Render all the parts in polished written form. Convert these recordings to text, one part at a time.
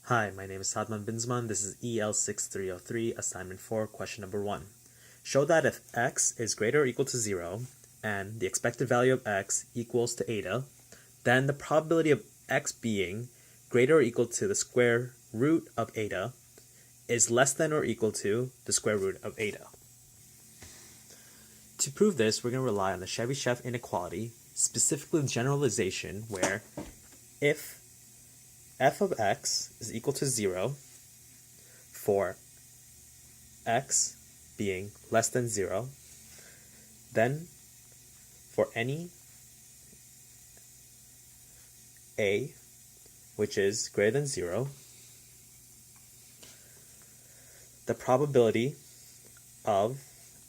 Hi, my name is Sadman Binzaman. This is EL6303, assignment 4, question number 1. Show that if x is greater or equal to 0, and the expected value of x equals to eta, then the probability of x being greater or equal to the square root of eta is less than or equal to the square root of eta. To prove this, we're going to rely on the Chebyshev inequality, specifically the generalization where if f of x is equal to 0 for x being less than 0, then for any a which is greater than 0, the probability of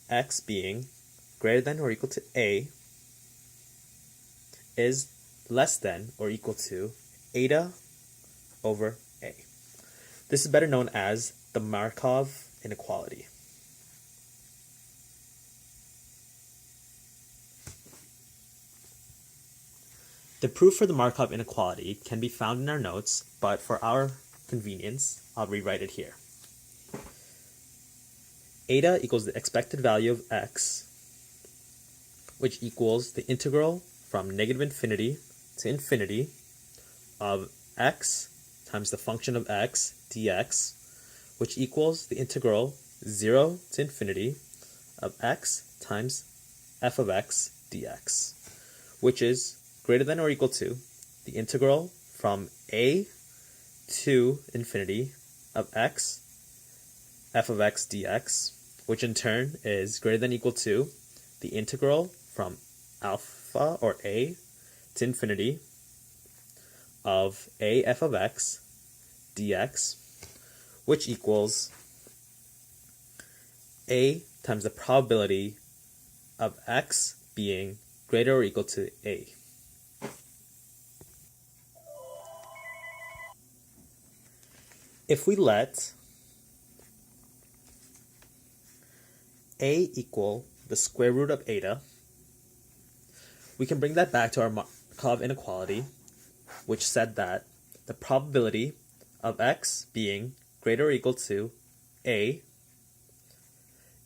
x being greater than or equal to a is less than or equal to eta over a. This is better known as the Markov inequality. The proof for the Markov inequality can be found in our notes, but for our convenience, I'll rewrite it here. Eta equals the expected value of x, which equals the integral from negative infinity to infinity of x times the function of x dx, which equals the integral 0 to infinity of x times f of x dx, which is greater than or equal to the integral from a to infinity of x f of x dx, which in turn is greater than or equal to the integral from alpha or a to infinity of a f of x dx, which equals a times the probability of x being greater or equal to a. If we let a equal the square root of eta, we can bring that back to our Markov inequality, which said that the probability of x being greater or equal to a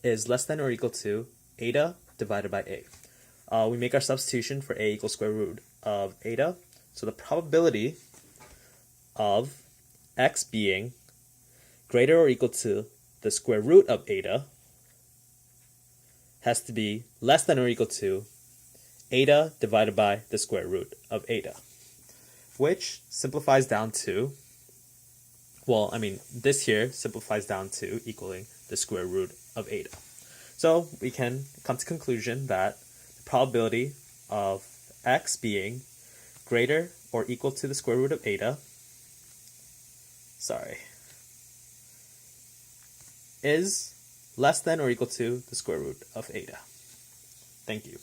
is less than or equal to eta divided by a. We make our substitution for a equals square root of eta, so the probability of x being greater or equal to the square root of eta has to be less than or equal to eta divided by the square root of eta, which simplifies down to, this here simplifies down to equaling the square root of eta. So we can come to the conclusion that the probability of x being greater or equal to the square root of eta, is less than or equal to the square root of eta. Thank you.